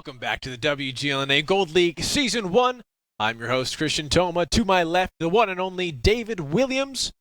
Welcome back to the WGLNA Gold League Season 1. I'm your host, Christian Toma. To my left, the one and only David Williams.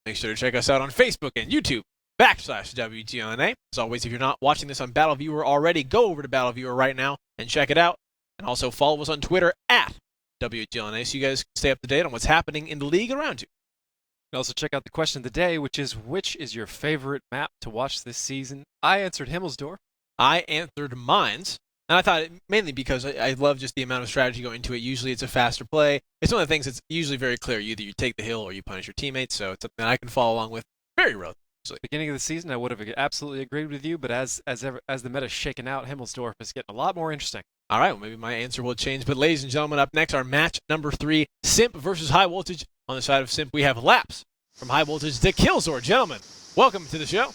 Make sure to check us out on Facebook and YouTube, /WGLNA. As always, if you're not watching this on Battle Viewer already, go over to Battle Viewer right now and check it out. And also follow us on Twitter @WGLNA so you guys can stay up to date on what's happening in the league around you. You can also check out the question of the day, which is your favorite map to watch this season? I answered Himmelsdorf. I answered Mines. And I thought mainly because I love just the amount of strategy going into it. Usually it's a faster play. It's one of the things that's usually very clear. Either you take the hill or you punish your teammates. So it's something I can follow along with very relatively. Beginning of the season, I would have absolutely agreed with you, but as the meta's shaken out, Himmelsdorf is getting a lot more interesting. All right, well, maybe my answer will change. But ladies and gentlemen, up next, our match number 3, Simp versus High Voltage. On the side of Simp, we have Laps from High Voltage to Killzor. Gentlemen, welcome to the show.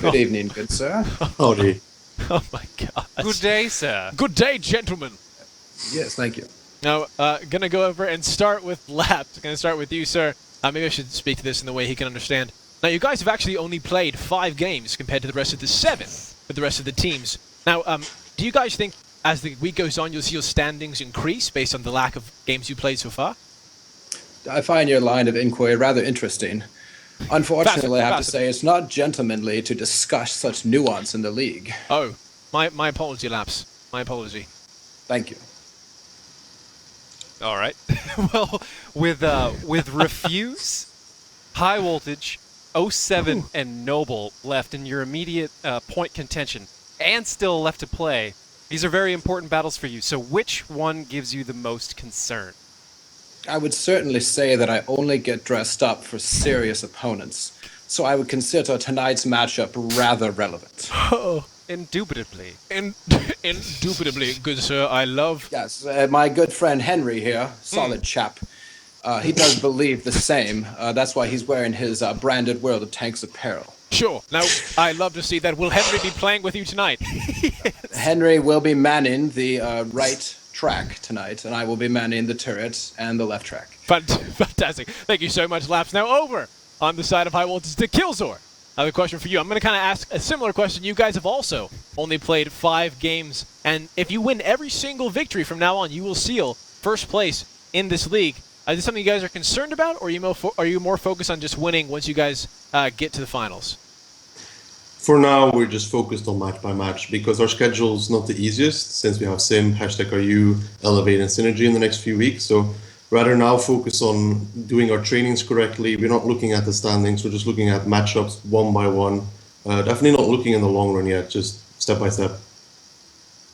Good evening, good sir. Howdy. Oh my God. Good day, sir. Good day, gentlemen. Yes, thank you. Now, gonna go over and start with Laps. Gonna start with you, sir. Maybe I should speak to this in the way he can understand. Now, you guys have actually only played 5 games compared to the rest of the 7 with the rest of the teams. Now, do you guys think as the week goes on, you'll see your standings increase based on the lack of games you played so far? I find your line of inquiry rather interesting. Unfortunately, I have to Fascinating. say it's not gentlemanly to discuss such nuance in the league. Oh, my apology, Laps. My apology. Thank you. All right. Well, with Refuse, High Voltage, 07, and Noble left in your immediate point contention, and still left to play, these are very important battles for you. So which one gives you the most concern? I would certainly say that I only get dressed up for serious opponents, so I would consider tonight's matchup rather relevant. Oh, Indubitably. indubitably, good sir. I love... Yes, my good friend Henry here, solid chap. He does believe the same. That's why he's wearing his branded World of Tanks apparel. Sure. Now, I love to see that. Will Henry be playing with you tonight? Henry will be manning the right track tonight, and I will be manning the turret and the left track. Fantastic. Thank you so much, Laps. Now over on the side of High Voltage to Killzor. I have a question for you. I'm going to kind of ask a similar question. You guys have also only played 5 games, and if you win every single victory from now on, you will seal first place in this league. Is this something you guys are concerned about, or are you more focused on just winning once you guys get to the finals? For now, we're just focused on match by match because our schedule's not the easiest since we have SIMP, #RU, Elevate, and Synergy in the next few weeks. So rather now focus on doing our trainings correctly. We're not looking at the standings. We're just looking at matchups one by one. Definitely not looking in the long run yet, just step by step.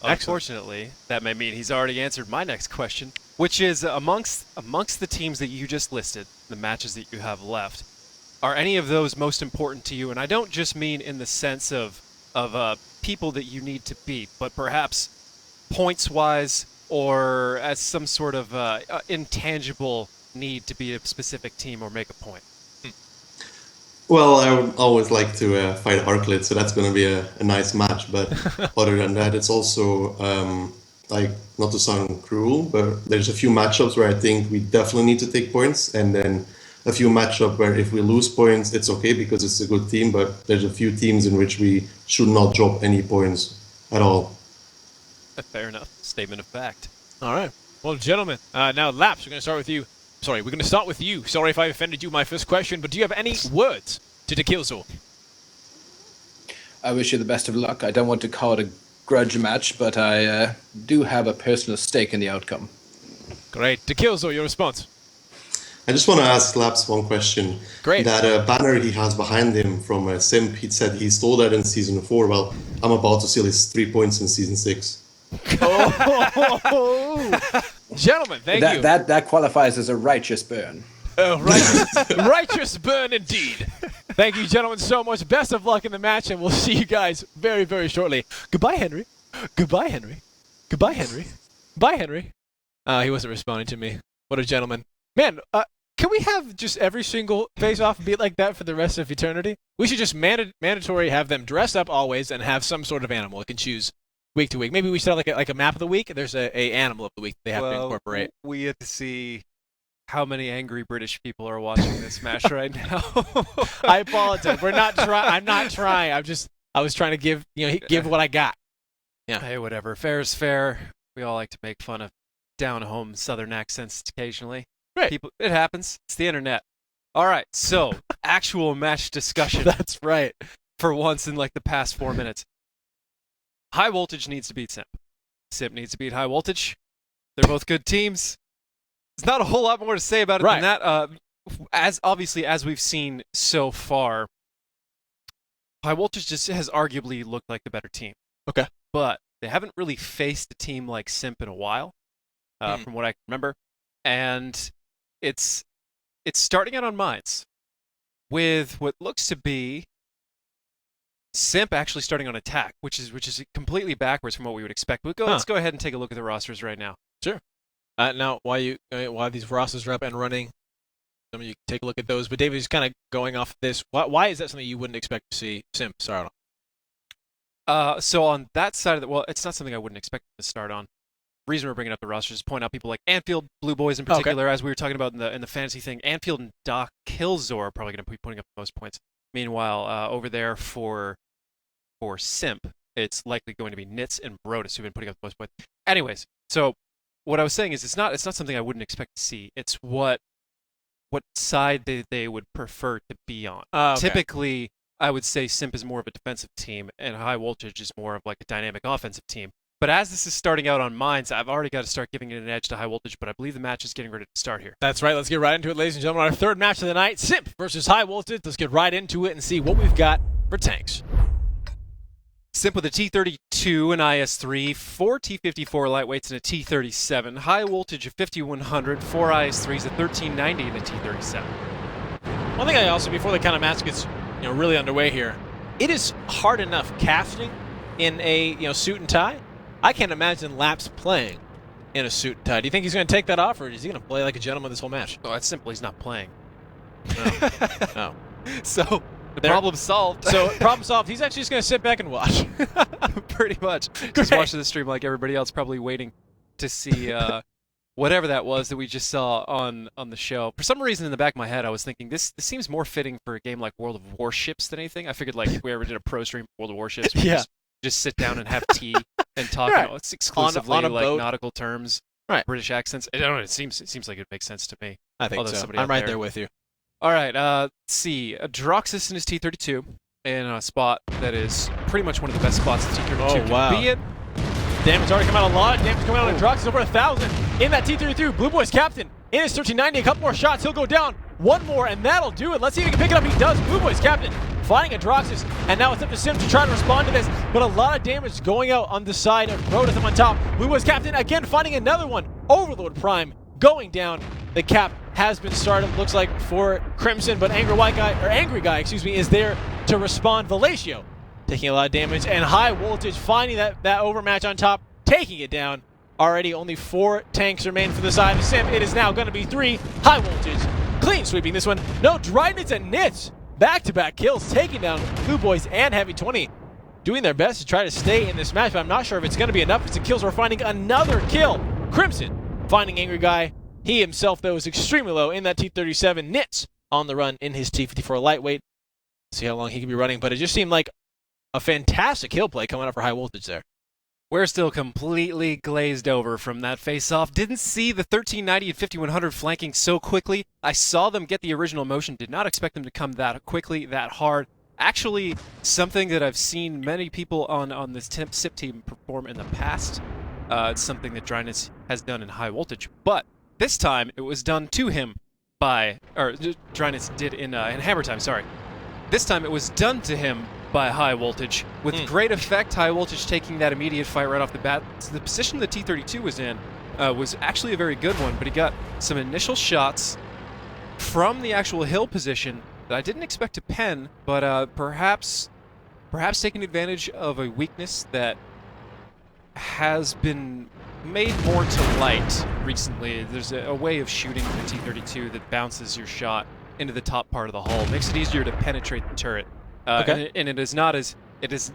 Unfortunately, that may mean he's already answered my next question, which is amongst the teams that you just listed, the matches that you have left, are any of those most important to you? And I don't just mean in the sense of people that you need to beat, but perhaps points-wise or as some sort of intangible need to beat a specific team or make a point. Well, I would always like to fight Arclit, so that's going to be a nice match. But other than that, it's also, like, not to sound cruel, but there's a few matchups where I think we definitely need to take points, and then a few matchups where if we lose points, it's okay because it's a good team, but there's a few teams in which we should not drop any points at all. Fair enough. Statement of fact. All right. Well, gentlemen, now Laps, we're going to start with you. Sorry, we're going to start with you. Sorry if I offended you, my first question, but do you have any words to Killzor? I wish you the best of luck. I don't want to call it a grudge match, but I do have a personal stake in the outcome. Great. To Killzor, your response. I just want to ask Laps one question. Great. That banner he has behind him from Simp, he said he stole that in Season 4. Well, I'm about to steal his 3 points in Season 6. Oh, gentlemen, thank you. That qualifies as a righteous burn. Righteous burn indeed. Thank you, gentlemen, so much. Best of luck in the match, and we'll see you guys very, very shortly. Goodbye, Henry. Goodbye, Henry. Goodbye, Henry. Bye, Henry. He wasn't responding to me. What a gentleman. Man, can we have just every single face-off be like that for the rest of eternity? We should just mandatory have them dress up always and have some sort of animal. It can choose week to week. Maybe we should have like a map of the week. There's a animal of the week they have to incorporate. We have to see how many angry British people are watching this match right now. I apologize. I'm not trying. I was trying to give what I got. Yeah. Hey, whatever. Fair is fair. We all like to make fun of down-home Southern accents occasionally. Right. People, it happens. It's the internet. All right, so actual match discussion That's right. for once in like the past 4 minutes. High Voltage needs to beat SIMP. SIMP needs to beat High Voltage. They're both good teams. There's not a whole lot more to say about it than that. As we've seen so far, High Voltage just has arguably looked like the better team. Okay. But they haven't really faced a team like SIMP in a while, from what I can remember. And it's starting out on mines with what looks to be SIMP actually starting on attack, which is completely backwards from what we would expect. But let's go ahead and take a look at the rosters right now. Sure. Now, while these rosters are up and running, some of you can take a look at those. But David is kind of going off this. Why is that something you wouldn't expect to see SIMP start on? So on that side of it, it's not something I wouldn't expect to start on. The reason we're bringing up the rosters is to point out people like Anfield, Blue Boys in particular, as we were talking about in the fantasy thing. Anfield and Doc Killzor are probably going to be putting up the most points. Meanwhile, over there for SIMP, it's likely going to be Nitz and Brodus who've been putting up the most points. Anyways, so what I was saying is it's not something I wouldn't expect to see. It's what side they would prefer to be on. Okay. Typically, I would say SIMP is more of a defensive team, and High Voltage is more of like a dynamic offensive team. But as this is starting out on mines, I've already got to start giving it an edge to High Voltage, but I believe the match is getting ready to start here. That's right. Let's get right into it, ladies and gentlemen. Our third match of the night, SIMP versus High Voltage. Let's get right into it and see what we've got for tanks. SIMP with a T32 and IS3, 4 T54 lightweights and a T37. High Voltage a 5100, 4 IS3s, a 1390 and a T37. One thing I also, before the kind of match gets really underway here, it is hard enough casting in a suit and tie. I can't imagine Laps playing in a suit and tie. Do you think he's going to take that off, or is he going to play like a gentleman this whole match? Oh, that's simple. He's not playing. Oh. So the problem solved. So problem solved. He's actually just going to sit back and watch. Pretty much. Just watching the stream like everybody else, probably waiting to see whatever that was that we just saw on the show. For some reason in the back of my head, I was thinking this seems more fitting for a game like World of Warships than anything. I figured like if we ever did a pro stream for World of Warships, we'd just sit down and have tea and talk. Right. It's exclusively on a like boat. nautical terms, right? British accents. I don't know. It seems like it makes sense to me. I think so. I'm right there with you. All right. Let's see. Droxus in his T32 in a spot that is pretty much one of the best spots the T32 can be in. Damage already come out a lot. Damage coming out on Droxus over 1,000 in that T32. Blue Boy's captain in his 1390. A couple more shots. He'll go down. One more, and that'll do it. Let's see if he can pick it up. He does. Blue Boy's captain finding a Droxus, and now it's up to SIMP to try to respond to this, but a lot of damage going out on the side of Brodus up on top. Blue Boy's captain again finding another one. Overlord Prime going down. The cap has been started, looks like, for Crimson, but Angry Guy, is there to respond. Velatio taking a lot of damage, and High Voltage finding that overmatch on top, taking it down. Already only 4 tanks remain for the side of SIMP. It is now going to be 3. High Voltage clean sweeping this one. No, Dryden's and Nitz. Back-to-back kills, taking down Blue Boys and Heavy 20. Doing their best to try to stay in this match, but I'm not sure if it's going to be enough. It's the kills. We're finding another kill. Crimson finding Angry Guy. He himself, though, is extremely low in that T37. Nitz on the run in his T54 lightweight. See how long he can be running, but it just seemed like a fantastic kill play coming up for High Voltage there. We're still completely glazed over from that face-off. Didn't see the 1390 and 5100 flanking so quickly. I saw them get the original motion. Did not expect them to come that quickly, that hard. Actually, something that I've seen many people on this SIP team perform in the past. It's something that Dryness has done in High Voltage. But this time, it was done to him Dryness did in Hammer Time, sorry. This time, it was done to him by High Voltage, with great effect. High Voltage taking that immediate fight right off the bat. So the position the T32 was in was actually a very good one, but he got some initial shots from the actual hill position that I didn't expect to pen, but perhaps taking advantage of a weakness that has been made more to light recently. There's a way of shooting the T32 that bounces your shot into the top part of the hull, makes it easier to penetrate the turret. Okay. And it is not as it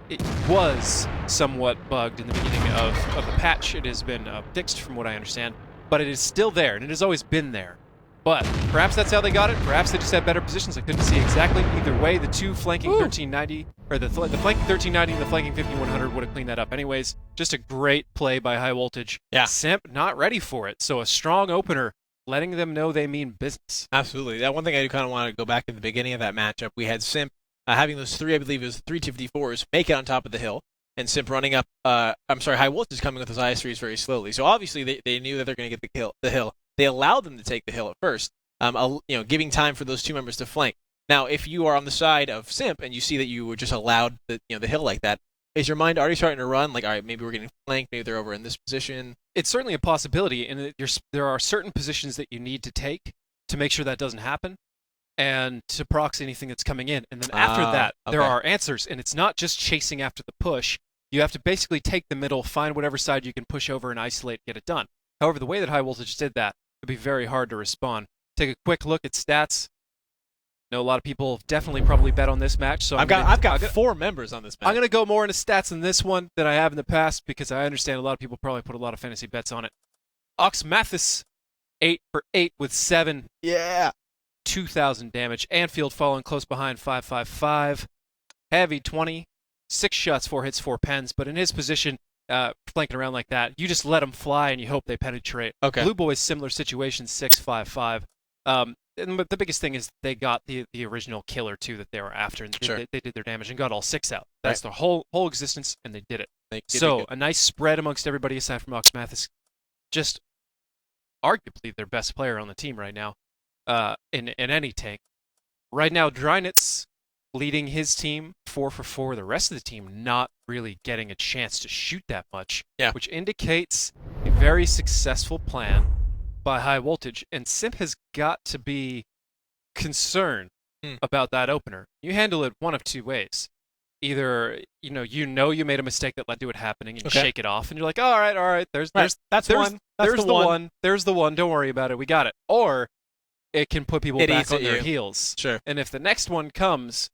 was somewhat bugged in the beginning of the patch. It has been fixed from what I understand, but it is still there, and it has always been there. But perhaps that's how they got it. Perhaps they just had better positions. I couldn't see exactly. Either way, the two flanking 1390, or the flanking 1390 and the flanking 5100 would have cleaned that up anyways. Just a great play by High Voltage. Yeah. Simp not ready for it. So a strong opener, letting them know they mean business. Absolutely. That one thing I do kind of want to go back to the beginning of that matchup. We had Simp having those three, I believe it was 354s, make it on top of the hill, and Simp running up. High Voltage coming with those IS3s very slowly. So obviously they knew that they're going to get the hill. They allowed them to take the hill at first, giving time for those two members to flank. Now, if you are on the side of Simp and you see that you were just allowed the hill like that, is your mind already starting to run? Like, all right, maybe we're getting flanked. Maybe they're over in this position. It's certainly a possibility, and there are certain positions that you need to take to make sure that doesn't happen, and to proxy anything that's coming in. And then after that, there are answers, and it's not just chasing after the push. You have to basically take the middle, find whatever side you can push over and isolate, get it done. However, the way that High Voltage did that, it'd be very hard to respond. Take a quick look at stats. I know a lot of people definitely probably bet on this match, so I've got 4 members on this match. I'm going to go more into stats in this one than I have in the past because I understand a lot of people probably put a lot of fantasy bets on it. Ox Mathis, 8 for 8 with 7. Yeah. 2,000 damage. Anfield following close behind, 555. Heavy, 20. 6 shots, 4 hits, 4 pens. But in his position, flanking around like that, you just let them fly and you hope they penetrate. Okay. Blue Boys, similar situation, 655. But the biggest thing is they got the original killer too that they were after, and Sure. they did their damage and got all 6 out. That's their whole existence, and they did it. They did So it a nice spread amongst everybody aside from Ox Mathis. Just arguably their best player on the team right now, in any tank. Right now, Drynitz leading his team 4 for 4. The rest of the team not really getting a chance to shoot that much, which indicates a very successful plan by High Voltage, and Simp has got to be concerned about that opener. You handle it one of two ways. Either you made a mistake that led to it happening, and you shake it off, and you're like, all right, there's the one. Don't worry about it. We got it. Or it can put people back on their heels. Sure. And if the next one comes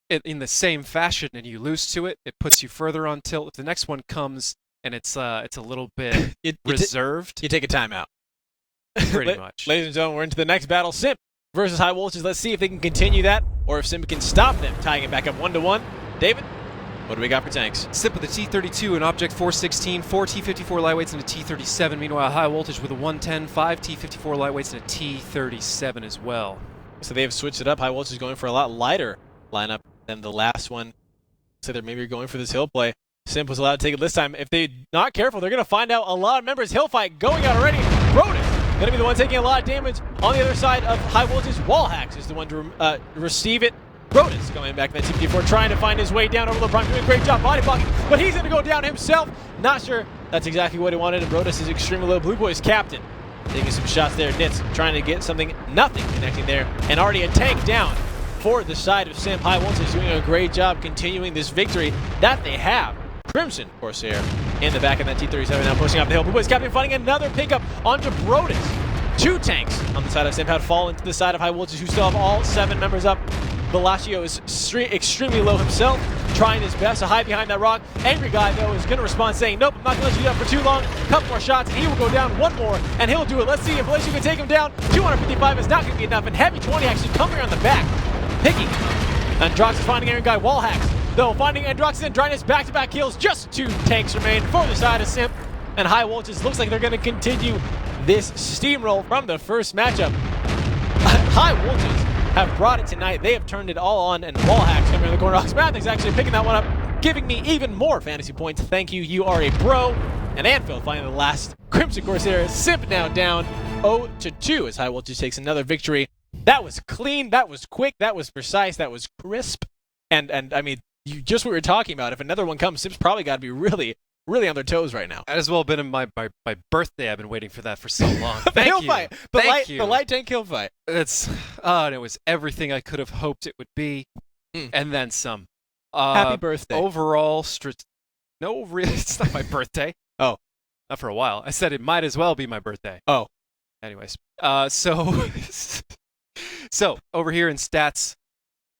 in the same fashion and you lose to it, it puts you further on tilt. If the next one comes and it's a little bit reserved, you take a timeout. Pretty much. Ladies and gentlemen, we're into the next battle. Simp versus High Voltage. Let's see if they can continue that, or if Simp can stop them, tying it back up 1-1. David, what do we got for tanks? Simp with a T32, an Object 416, 4 T54 lightweights, and a T37. Meanwhile, High Voltage with a 110, 5 T54 lightweights, and a T37 as well. So they have switched it up. High Voltage is going for a lot lighter lineup than the last one. So they're maybe going for this hill play. Simp was allowed to take it this time. If they're not careful, they're going to find out a lot of members. Hill fight going out already. Rodent going to be the one taking a lot of damage. On the other side of High Voltage, Wallhacks is the one to receive it. Rodent's going back in that T54, trying to find his way down over LeBron, doing a great job body blocking, but he's going to go down himself. Not sure that's exactly what he wanted, and Rodent is extremely low. Blue Boys captain taking some shots there. Nitz trying to get something, nothing connecting there, and already a tank down for the side of Simp. High Voltage is doing a great job continuing this victory that they have. Crimson Corsair in the back of that T37 now pushing up the hill. Blue Boys captain finding another pickup onto Brodus. 2 tanks on the side of Simp had fallen to the side of High Voltage, who still have all 7 members up. Bellagio is extremely low himself, trying his best to hide behind that rock. Angry Guy, though, is going to respond saying, nope, I'm not going to let you do that for too long. Couple more shots, and he will go down 1 more, and he'll do it. Let's see if Bellagio can take him down. 255 is not going to be enough, and Heavy 20 actually coming around the back, picking Androx is finding Angry Guy. Wallhacks, though, finding Androx and Dryness back-to-back kills. Just 2 tanks remain for the side of Simp, and High Voltage looks like they're going to continue this steamroll from the first matchup. High Voltage have brought it tonight. They have turned it all on, and Wallhacks coming around the corner. Oxmath is actually picking that one up, giving me even more fantasy points. Thank you. You are a bro. And Anfield finding the last. Crimson Corsair. Simp now down 0-2 as High Voltage takes another victory. That was clean. That was quick. That was precise. That was crisp. And I mean, just what we were talking about. If another one comes, Simp's probably got to be really on their toes right now. Might as well have been in my birthday. I've been waiting for that for so long. The hill fight. The light tank hill fight. And it was everything I could have hoped it would be, and then some. Happy birthday. Overall, no, really, it's not my birthday. Oh. Not for a while. I said it might as well be my birthday. Oh. Anyways, so over here in stats,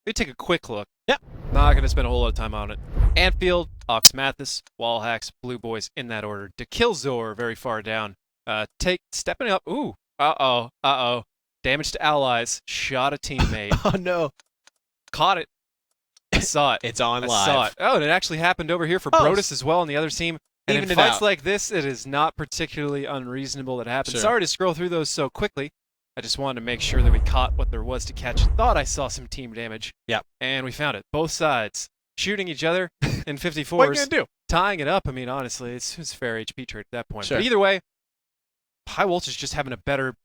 we take a quick look. Yep. Not going to spend a whole lot of time on it. Anfield, Ox Mathis, Wallhacks, Blue Boys in that order. Dekillzor very far down. Stepping up. Ooh. Uh-oh. Damage to allies. Shot a teammate. Oh, no. Caught it. I saw it. It's on I live. saw it. Oh, and it actually happened over here for Brodus as well on the other team. And in Evened it fights out. like this, it is not particularly unreasonable that happens. Sure. Sorry to scroll through those so quickly. I just wanted to make sure that we caught what there was to catch. Thought I saw some team damage. Yeah. And we found it. Both sides shooting each other in 54s. What are you going to do? Tying it up. I mean, honestly, it's a fair HP trade at that point. Sure. But either way, High Voltage just having a better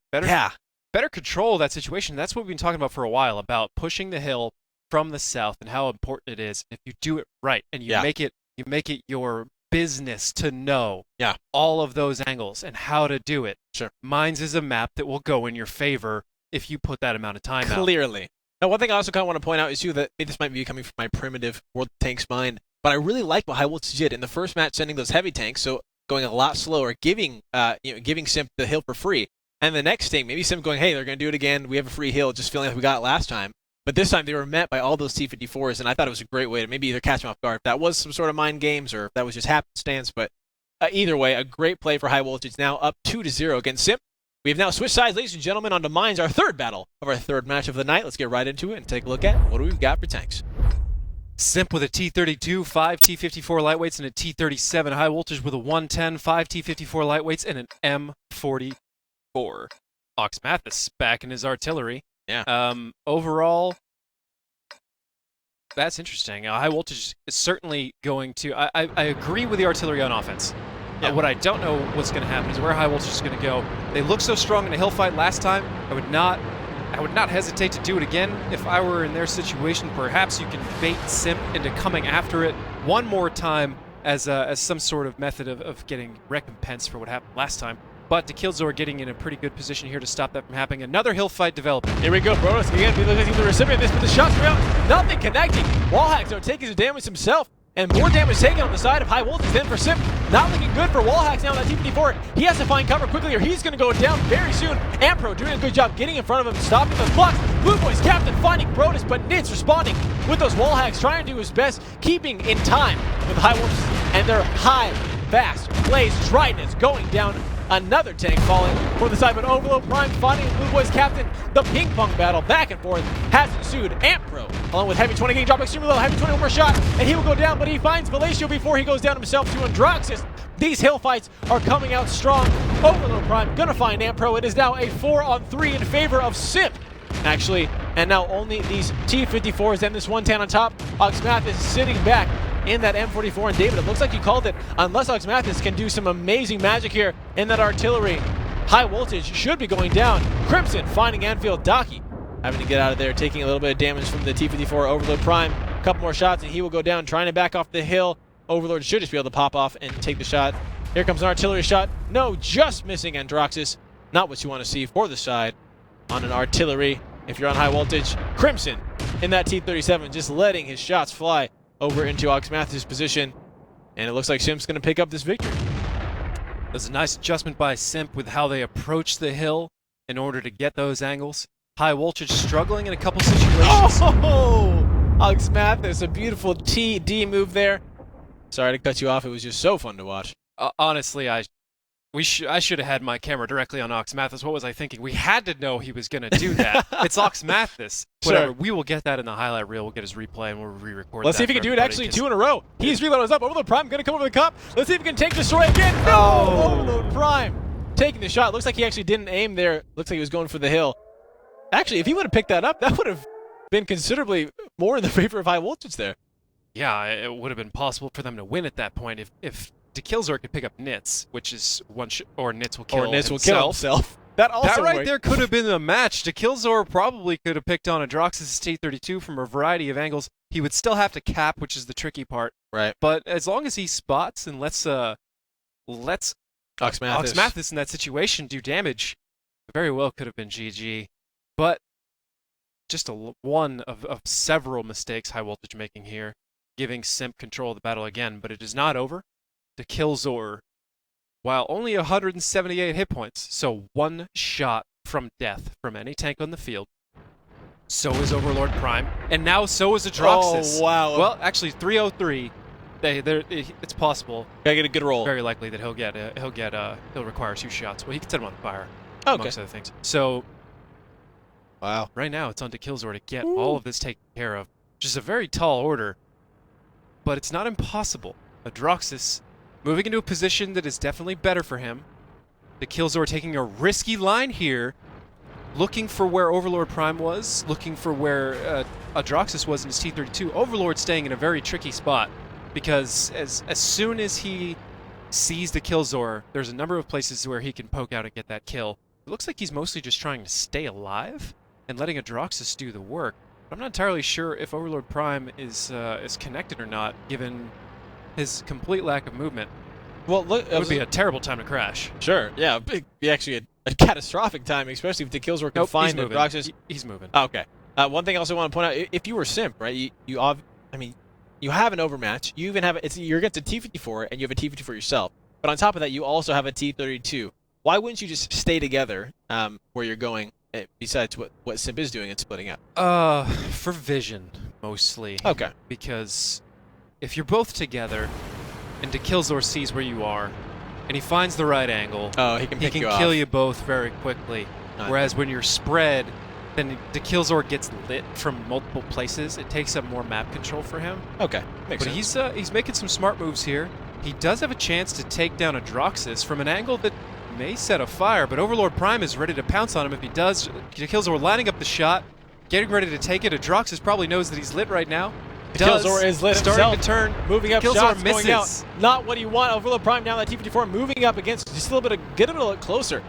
control of that situation. That's what we've been talking about for a while, about pushing the hill from the south and how important it is if you do it right and you make it your business to know all of those angles and how to do it. Sure. Mines is a map that will go in your favor if you put that amount of time out. Clearly. Now, one thing I also kind of want to point out is, too, that this might be coming from my primitive World of Tanks mind, but I really like what High Voltage did in the first match, sending those heavy tanks, so going a lot slower, giving Simp the hill for free. And the next thing, maybe Simp going, hey, they're going to do it again. We have a free hill, just feeling like we got it last time. But this time they were met by all those T-54s, and I thought it was a great way to maybe either catch them off guard, if that was some sort of mind games or if that was just happenstance. But either way, a great play for High Voltage, now up 2-0 against Simp. We have now switched sides, ladies and gentlemen, onto Mines, our third battle of our third match of the night. Let's get right into it and take a look at what we've got for tanks. Simp with a T-32, 5 T-54 lightweights, and a T-37. High Voltage with a 110, 5 T-54 lightweights, and an M44. Ox Mathis back in his artillery. Yeah. Overall, that's interesting. High Voltage is certainly going to... I agree with the artillery on offense. Yeah. What I don't know what's going to happen is where High Voltage is going to go. They looked so strong in a hill fight last time. I would not hesitate to do it again if I were in their situation. Perhaps you can bait Simp into coming after it one more time as some sort of method of getting recompense for what happened last time. But Killzor getting in a pretty good position here to stop that from happening. Another hill fight developing. Here we go, Brodus again. He looks like the recipient of this, but the shots are out. Nothing connecting. Wallhacks are taking some damage himself. And more damage taken on the side of High Voltage than for Simp. Not looking good for Wallhacks now on that T-54. He has to find cover quickly or he's going to go down very soon. Ampro doing a good job getting in front of him, stopping the flux. Blue Boy's captain finding Brodus, but Nid's responding with those Wallhacks, trying to do his best, keeping in time with High Voltage and their high, fast plays. Trident is going down. Another tank falling for the side, but Overload Prime finding Blue Boy's captain. The ping pong battle back and forth has ensued. Ampro, along with Heavy 20, getting dropped extremely low. Heavy 20, one more shot, and he will go down, but he finds Valatio before he goes down himself to Androxus. These hill fights are coming out strong. Overload Prime gonna find Ampro. It is now a 4-on-3 in favor of Simp, actually, and now only these T-54s and this 110 on top. Ox Mathis is sitting back in that M44, and David, it looks like you called it. Unless Ox Mathis can do some amazing magic here in that artillery, High Voltage should be going down. Crimson finding Anfield. Daki having to get out of there, taking a little bit of damage from the T-54. Overlord Prime, a couple more shots, and he will go down, trying to back off the hill. Overlord should just be able to pop off and take the shot. Here comes an artillery shot. No, just missing Androxus. Not what you want to see for the side on an artillery. If you're on High Voltage, Crimson in that T-37, just letting his shots fly over into Ox Mathis' position, and it looks like Simp's going to pick up this victory. There's a nice adjustment by Simp with how they approach the hill in order to get those angles. High Voltage struggling in a couple situations. Oh! Ox Mathis, a beautiful TD move there. Sorry to cut you off. It was just so fun to watch. Honestly, I should have had my camera directly on Ox Mathis. What was I thinking? We had to know he was going to do that. It's Ox Mathis. Whatever. Sure. We will get that in the highlight reel. We'll get his replay and we'll re-record that. Let's see if he can do it actually 2 in a row. He's reloading us up. Overload Prime going to come over the cup. Let's see if he can take Destroy again. No! Oh. Overload Prime taking the shot. Looks like he actually didn't aim there. Looks like he was going for the hill. Actually, if he would have picked that up, that would have been considerably more in the favor of High Voltage there. Yeah, it would have been possible for them to win at that point if Killzor could pick up Nitz, which is or Nitz will kill Or Nitz himself. will kill himself. That also That right worked. there could have been the match. Killzor probably could have picked on Androxus' T-32 from a variety of angles. He would still have to cap, which is the tricky part. Right. But as long as he spots and lets Ox Mathis. Ox Mathis in that situation do damage, very well could have been GG. But just one of several mistakes High Voltage making here, giving Simp control of the battle again. But it is not over. Killzor, while only 178 hit points, so one shot from death from any tank on the field. So is Overlord Prime, and now so is Adroxus. Oh, wow. Well, actually, 303. It's possible. Gotta get a good roll. Very likely that he'll require 2 shots. Well, he can set him on fire, Okay. amongst other things. So Wow. Right now, it's on to Killzor to get all of this taken care of. Which is a very tall order, but it's not impossible. Adroxus moving into a position that is definitely better for him. The Killzor taking a risky line here, looking for where Overlord Prime was, looking for where Adroxus was in his T-32. Overlord staying in a very tricky spot, because as soon as he sees the Killzor, there's a number of places where he can poke out and get that kill. It looks like he's mostly just trying to stay alive and letting Adroxus do the work. But I'm not entirely sure if Overlord Prime is connected or not, given his complete lack of movement. Well, look, It would be a terrible time to crash. Sure, yeah, actually a catastrophic time, especially if the Killzor can find he's Adroxus. He's moving. Oh, okay. One thing I also want to point out: if you were Simp, right? You have an overmatch. You even have you're against a T-54, and you have a T-54 yourself. But on top of that, you also have a T-32. Why wouldn't you just stay together where you're going? Besides what Simp is doing and splitting up. For vision mostly. Okay. Because if you're both together, and Killzor sees where you are, and he finds the right angle, he can kill you both very quickly. Nice. Whereas when you're spread, then the Killzor gets lit from multiple places. It takes up more map control for him. Okay, makes But sense. he's making some smart moves here. He does have a chance to take down Adroxus from an angle that may set a fire, but Overlord Prime is ready to pounce on him if he does. Killzor lining up the shot, getting ready to take it. Adroxus probably knows that he's lit right now. Killzor is lit starting himself, to turn. moving up, Killzor shots misses. going out. Not what you want. Overlord Prime down that T-54, moving up against just a little bit of, get him a little closer.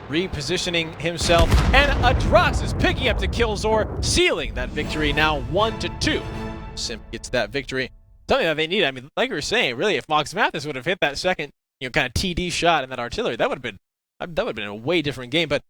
Repositioning himself, and Adroxus picking up the Killzor, sealing that victory now 1-2. Simp gets that victory. Something that they need. I mean, like we were saying, really, if Mox Mathis would have hit that second, kind of TD shot in that artillery, that would have been a way different game. But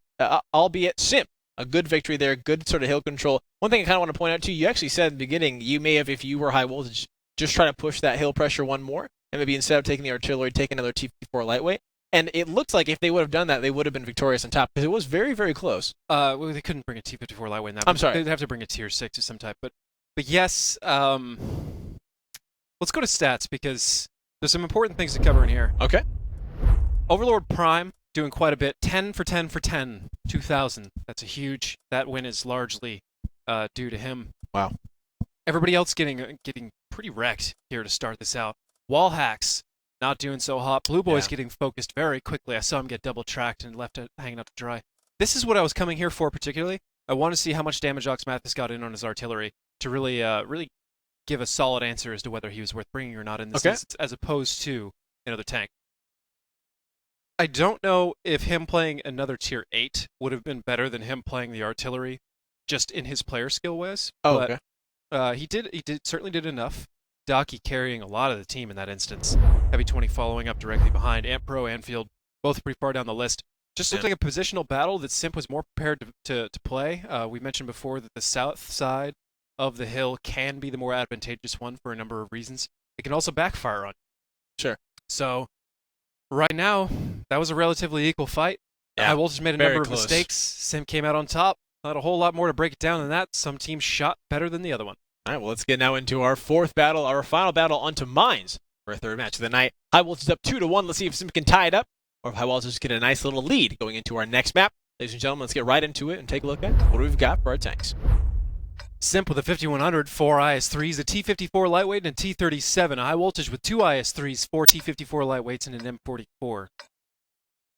albeit Simp, a good victory there, good sort of hill control. One thing I kind of want to point out too, you actually said in the beginning, you may have, if you were high voltage, just try to push that hill pressure one more, and maybe instead of taking the artillery, take another T-54 lightweight. And it looks like if they would have done that, they would have been victorious on top, because it was very, very close. Well, they couldn't bring a T-54 lightweight in that. I'm sorry. They'd have to bring a Tier 6 of some type. But yes, let's go to stats, because there's some important things to cover in here. Okay. Overlord Prime doing quite a bit. 10 for 10 for 10. 2,000. That's a huge. That win is largely due to him. Wow. Everybody else getting pretty wrecked here to start this out. Wall hacks not doing so hot. Blue Boy's getting focused very quickly. I saw him get double tracked and left hanging out to dry. This is what I was coming here for particularly. I want to see how much damage Ox Mathis got in on his artillery to really give a solid answer as to whether he was worth bringing or not in this instance, as opposed to another tank. I don't know if him playing another Tier 8 would have been better than him playing the artillery, just in his player skill ways. Oh, but, he certainly did enough. Docky carrying a lot of the team in that instance. Heavy 20 following up directly behind. Ant Pro, Anfield, both pretty far down the list. Just looked like a positional battle that Simp was more prepared to play. We mentioned before that the south side of the hill can be the more advantageous one for a number of reasons. It can also backfire on you. Sure. So, right now, that was a relatively equal fight. High Voltage made a number of mistakes. Simp came out on top. Not a whole lot more to break it down than that. Some teams shot better than the other one. All right, well, let's get now into our fourth battle, our final battle onto Mines for our third match of the night. High Voltage is up 2-1. Let's see if Simp can tie it up, or if High Voltage get a nice little lead going into our next map. Ladies and gentlemen, let's get right into it and take a look at what we've got for our tanks. Simp with a 5100, 4 IS-3s, a T-54 lightweight, and a T-37. A High Voltage with 2 IS-3s, 4 T-54 lightweights, and an M44.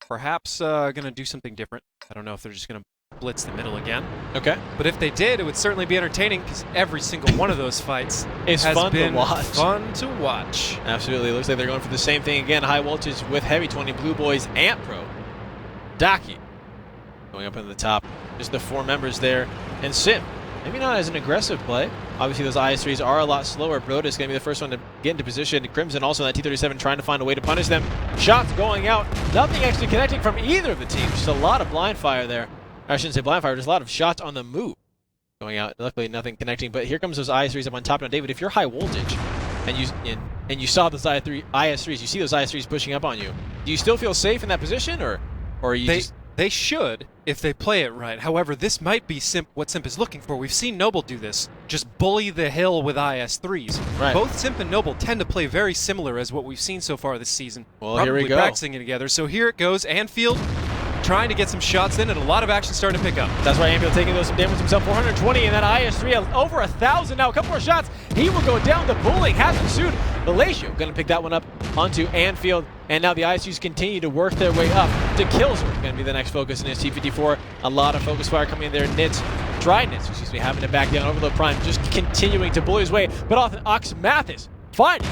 Perhaps going to do something different. I don't know if they're just going to blitz the middle again. Okay. But if they did, it would certainly be entertaining, because every single one of those fights has fun been to watch. fun to watch. Absolutely. Looks like they're going for the same thing again. High Voltage with Heavy 20, Blue Boys, Ant Pro, Docky going up into the top. Just the four members there. And Simp, maybe not as an aggressive play. Obviously, those IS-3s are a lot slower. Broda is going to be the first one to get into position. Crimson also in that T-37 trying to find a way to punish them. Shots going out. Nothing actually connecting from either of the teams. Just a lot of blind fire there. I shouldn't say blind fire, just a lot of shots on the move going out. Luckily, nothing connecting. But here comes those IS-3s up on top. Now, David, if you're High Voltage and you saw those IS-3s, you see those IS-3s pushing up on you, do you still feel safe in that position, or are you They should, if they play it right. However, this might be what Simp is looking for. We've seen Noble do this. Just bully the hill with IS-3s. Right. Both Simp and Noble tend to play very similar as what we've seen so far this season. Well, Probably here we go. practicing it together. So here it goes. Anfield trying to get some shots in, and a lot of action starting to pick up. That's right, Amfield taking those some damage himself, 420, and then IS3 over 1,000 now. A couple more shots, he will go down. The bullying has ensued. Malaysia going to pick that one up onto Anfield, and now the ISUs continue to work their way up. To kills are going to be the next focus in his T54. A lot of focus fire coming in there. Dry Nits, having to back down. Overload Prime just continuing to bully his way, but Ox Mathis finding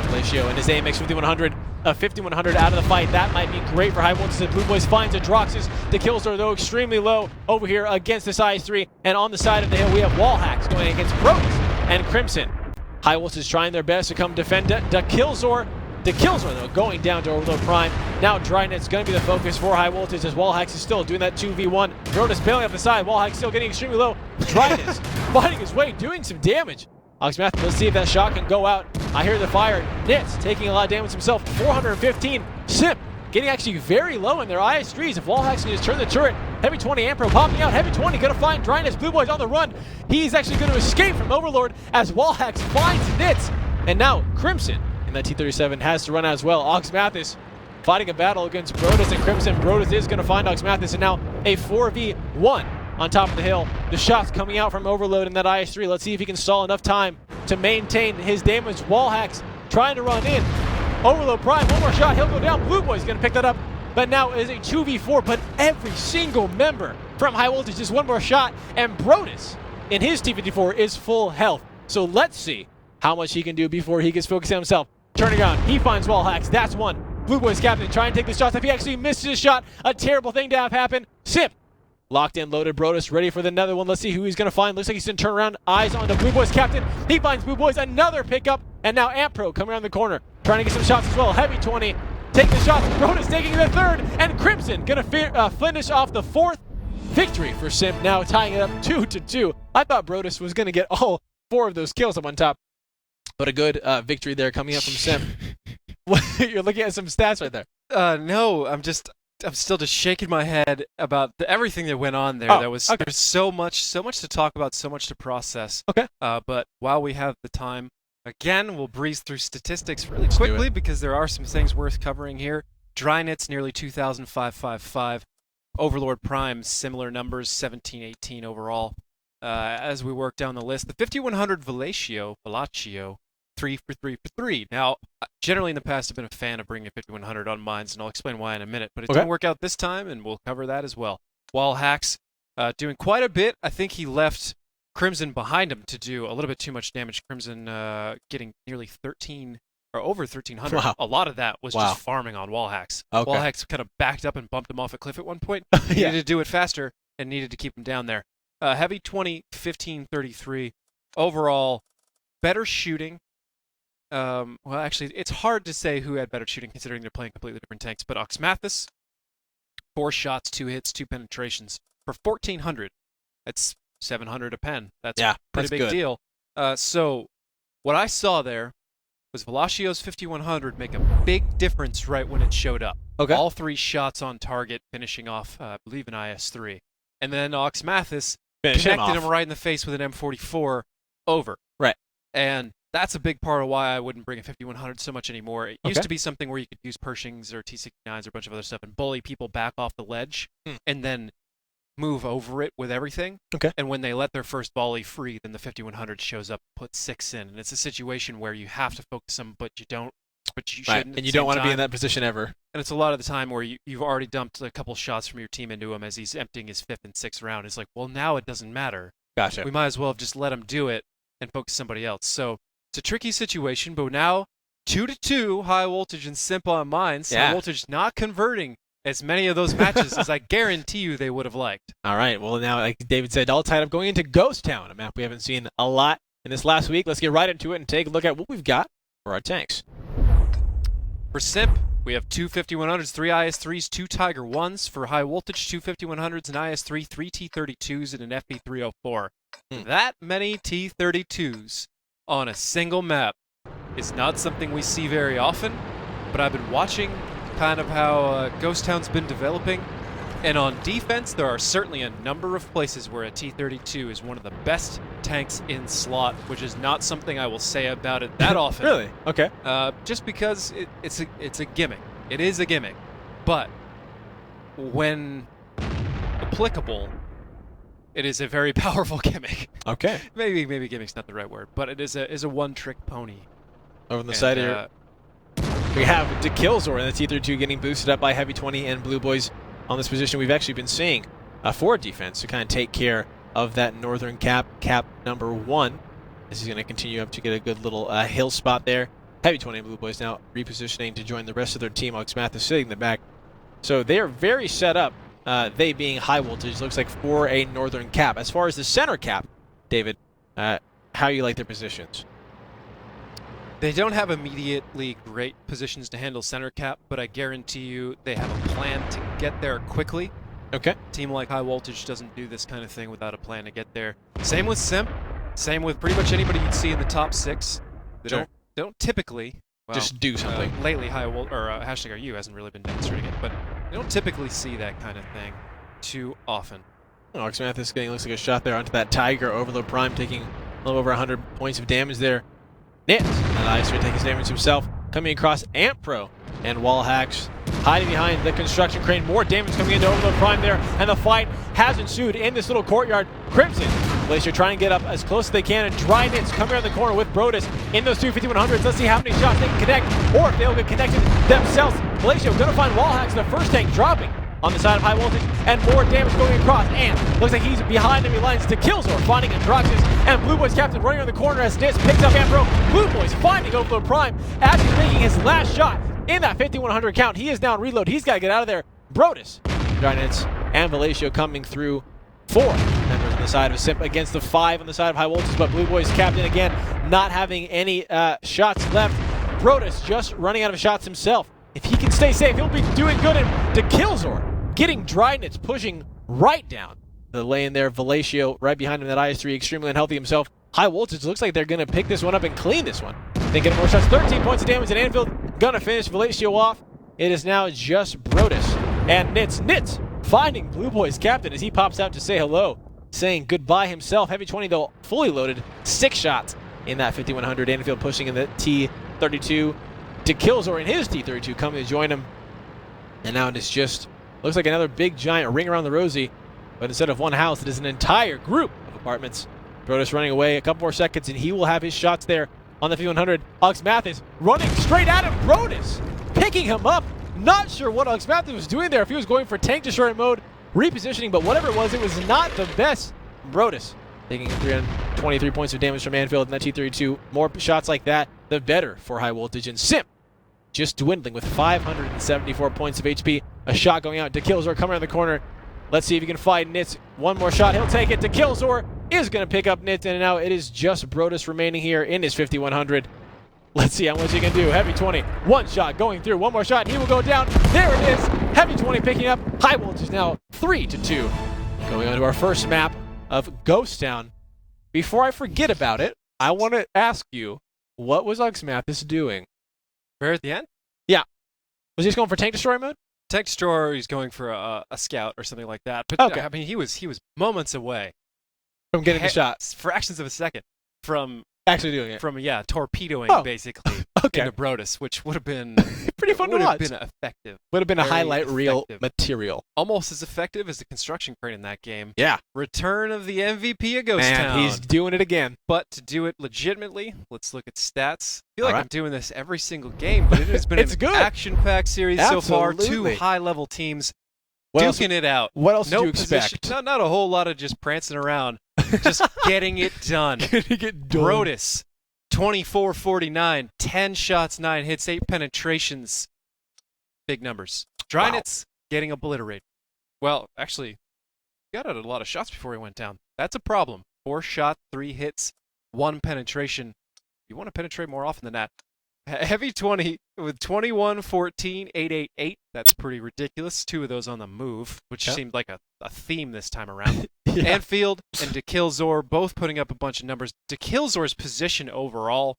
Malaysia and his AMX 5100. A 5100 out of the fight. That might be great for High Voltage. Blue Boys finds a Droxus. The kills are, though, extremely low over here against this IS3. And on the side of the hill, we have wall hacks going against Brodus and Crimson. High Voltage trying their best to come defend the Killzor. The Killzor, though, going down to Overload Prime. Now Drynet's going to be the focus for High Voltage as Wallhacks is still doing that 2v1. Brodus bailing up the side. Wallhacks still getting extremely low. Drynet's fighting his way, doing some damage. Oxmath, let's see if that shot can go out. I hear the fire. Nits taking a lot of damage himself. 415. SIMP getting actually very low in their IS3s. If Wallhacks can just turn the turret. Heavy 20 Ampro popping out. Heavy 20 going to find Drynet's. Blue Boys on the run. He's actually going to escape from Overlord as Wallhacks finds Nits. And now Crimson in that T37 has to run out as well. Ox Mathis fighting a battle against Brodus and Crimson. Brodus is going to find Ox Mathis, and now a 4v1 on top of the hill. The shots coming out from Overload in that IS3. Let's see if he can stall enough time to maintain his damage. Wallhacks trying to run in. Overload Prime, one more shot, he'll go down. Blue Boy's going to pick that up, but now is a 2v4, but every single member from High Voltage, just one more shot, and Brodus in his T54 is full health. So let's see how much he can do before he gets focused on himself. Turning around, he finds Wallhacks, that's one. Blue Boy's captain trying to take the shots. If he actually misses his shot, a terrible thing to have happen. SIMP locked in, loaded. Brodus ready for the another one. Let's see who he's going to find. Looks like he's going to turn around. Eyes on the Blue Boys captain. He finds Blue Boys, another pickup. And now Ampro coming around the corner, trying to get some shots as well. Heavy 20, taking the shots. Brodus taking the third. And Crimson going to finish off the fourth. Victory for SIMP, now tying it up 2-2. I thought Brodus was going to get all four of those kills up on top. But a good victory there coming up from SIMP. You're looking at some stats right there. No, I'm still just shaking my head about everything that went on there. Oh, There's so much to talk about, so much to process. Okay. But while we have the time, again, we'll breeze through statistics really quickly because there are some things worth covering here. Drynet's nearly 2,555. Overlord Prime, similar numbers, 1718 overall. As we work down the list, the 5100 Valaccio, 3 for 3 for 3. Now, generally in the past, I've been a fan of bringing a 5100 on mines, and I'll explain why in a minute, but it didn't work out this time, and we'll cover that as well. Wallhacks doing quite a bit. I think he left Crimson behind him to do a little bit too much damage. Crimson getting nearly 13 or over 1,300. Wow. A lot of that was just farming on Wallhacks. Okay. Wallhacks kind of backed up and bumped him off a cliff at one point. He needed to do it faster and needed to keep him down there. Heavy 20, 1533. Overall, better shooting. Well, actually, it's hard to say who had better shooting considering they're playing completely different tanks. But Ox Mathis, 4 shots, 2 hits, 2 penetrations for 1,400. That's 700 a pen. That's a pretty big deal. So what I saw there was Valaccio's 5100 make a big difference right when it showed up. Okay. All 3 shots on target, finishing off, I believe, an IS3. And then Ox Mathis connected him right in the face with an M44 over. Right. And that's a big part of why I wouldn't bring a 5100 so much anymore. It used to be something where you could use Pershings or T69s or a bunch of other stuff and bully people back off the ledge and then move over it with everything. Okay. And when they let their first volley free, then the 5100 shows up, puts 6 in. And it's a situation where you have to focus them, but you don't. But you shouldn't. And you don't want to be in that position ever. And it's a lot of the time where you've already dumped a couple shots from your team into him as he's emptying his 5th and 6th round. It's like, well, now it doesn't matter. Gotcha. We might as well have just let him do it and focus somebody else. So it's a tricky situation, but now 2-2, High Voltage and SIMP on mines. High Voltage not converting as many of those matches as I guarantee you they would have liked. All right. Well, now, like David said, all tied up going into Ghost Town, a map we haven't seen a lot in this last week. Let's get right into it and take a look at what we've got for our tanks. For SIMP, we have 2 5100s, 3 IS3s, 2 Tiger 1s. For High Voltage, 2 5100s, an IS3, 3 T32s, and an FP304. That many T32s on a single map is not something we see very often, but I've been watching kind of how Ghost Town's been developing, and on defense there are certainly a number of places where a T32 is one of the best tanks in slot, which is not something I will say about it that often. Really? Okay. Just because it's a gimmick. It is a gimmick, but when applicable, it is a very powerful gimmick. Okay. Maybe gimmick's not the right word, but it is a one-trick pony. Over on the side here, we have DeKillzor in the T-32 getting boosted up by Heavy 20 and Blue Boys on this position. We've actually been seeing forward defense to kind of take care of that northern cap number 1. This is going to continue up to get a good little hill spot there. Heavy 20 and Blue Boys now repositioning to join the rest of their team. Alex Math is sitting in the back. So they are very set up, they being high voltage, looks like for a northern cap. As far as the center cap, David, how you like their positions? They don't have immediately great positions to handle center cap, but I guarantee you they have a plan to get there quickly. Okay. A team like High Voltage doesn't do this kind of thing without a plan to get there. Same with SIMP. Same with pretty much anybody you'd see in the top 6. They don't typically just do something. Lately, hashtag RU hasn't really been demonstrating it, but they don't typically see that kind of thing too often. Alex Math is getting, looks like a shot there onto that Tiger Overload Prime, taking a little over 100 points of damage there. Nit, and Icer taking his damage himself, coming across Ant Pro and Wall Hacks hiding behind the construction crane. More damage coming into Overload Prime there, and the fight has ensued in this little courtyard. Crimson Glacier trying to get up as close as they can, and Dry Nits coming around the corner with Brodus in those two 5100s. Let's see how many shots they can connect, or if they'll get connected themselves. Glacier gonna find Wall Hacks, the first tank dropping on the side of High Voltage, and more damage going across, and looks like he's behind enemy lines. DeKillzor finding Androxus, and Blue Boys captain running on the corner as Nits picks up Ampro. Blue Boys finding Overload Prime as he's making his last shot in that 5100 count. He is down reload. He's got to get out of there. Brodus, Nits, and Velatio coming through. 4 members on the side of SIMP against the 5 on the side of High Voltage, but Blue Boys captain again not having any shots left. Brodus just running out of shots himself. If he can stay safe, he'll be doing good. And DeKillzor getting Dry Nits, pushing right down the lane there. Velatio right behind him, that IS-3 extremely unhealthy himself. High Voltage looks like they're going to pick this one up and clean this one. They get more shots, 13 points of damage, and Anfield going to finish Velatio off. It is now just Brodus and Nits. Finding Blue Boys captain as he pops out to say hello, saying goodbye himself. Heavy 20 though, fully loaded, 6 shots in that 5100. Anfield pushing in the T-32. DeKillzor in his T-32 coming to join him. And now it is just, looks like another big giant ring around the rosy, but instead of one house, it is an entire group of apartments. Brodus running away, a couple more seconds, and he will have his shots there on the 5100. Alex Mathis running straight at him. Brodus picking him up. Not sure what Alex Mathis was doing there, if he was going for tank destroyer mode, repositioning, but whatever it was not the best. Brodus taking 323 points of damage from Anfield in that T-32. More shots like that, the better for High Voltage. And SIMP just dwindling with 574 points of HP. A shot going out. DeKillzor coming around the corner. Let's see if he can find Nits. One more shot. He'll take it. DeKillzor is going to pick up Nits, and now it is just Brodus remaining here in his 5100. Let's see how much he can do. Heavy 20, one shot going through. One more shot, and he will go down. There it is. Heavy 20 picking up. High Voltage is now 3-2. Going on to our first map of Ghost Town. Before I forget about it, I want to ask you, what was Alex Mathis doing? Where at the end? Yeah. Was he just going for tank destroyer mode? Tank destroyer, he's going for a scout or something like that. But okay. I mean, he was moments away From getting the shot. Fractions of a second from actually doing it. From torpedoing basically into Brodus, which would have been pretty fun to watch. Would have been effective. Would have been a highlight effective. reel material. Almost as effective as the construction crane in that game. Yeah. Return of the MVP of Ghost Town. He's doing it again. But to do it legitimately, let's look at stats. I feel like I'm doing this every single game, but it has been an action-packed series so far. 2 high-level teams duking it out. What else did you expect? Not a whole lot of just prancing around. Just getting it done. Brodus, 24-49, 10 shots, 9 hits, 8 penetrations. Big numbers. Dry Nits getting obliterated. Well, actually, he got out a lot of shots before he went down. That's a problem. 4 shots, 3 hits, 1 penetration. You want to penetrate more often than that. Heavy 20 with 21, 14, 8, 8, 8. That's pretty ridiculous. 2 of those on the move, which seemed like a theme this time around. Anfield and DeKillzor both putting up a bunch of numbers. DeKillzor's position overall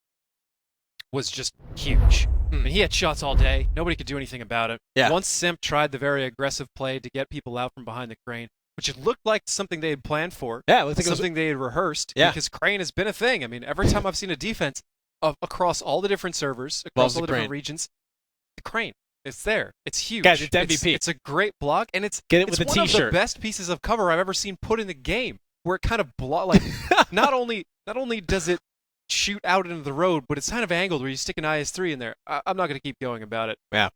was just huge. I mean, he had shots all day. Nobody could do anything about it. Yeah. Once SIMP tried the very aggressive play to get people out from behind the crane, which it looked like something they had planned for. Yeah, it looked like something they had rehearsed. Yeah. Because crane has been a thing. I mean, every time I've seen a defense across all the different servers, across all the different regions, the crane. It's there. It's huge. Guys, it's MVP. It's a great block, and it's Get it with a one of the t-shirt. best pieces of cover I've ever seen put in the game. Where it kind of like not only does it shoot out into the road, but it's kind of angled where you stick an IS-3 in there. I'm not going to keep going about it. Yeah.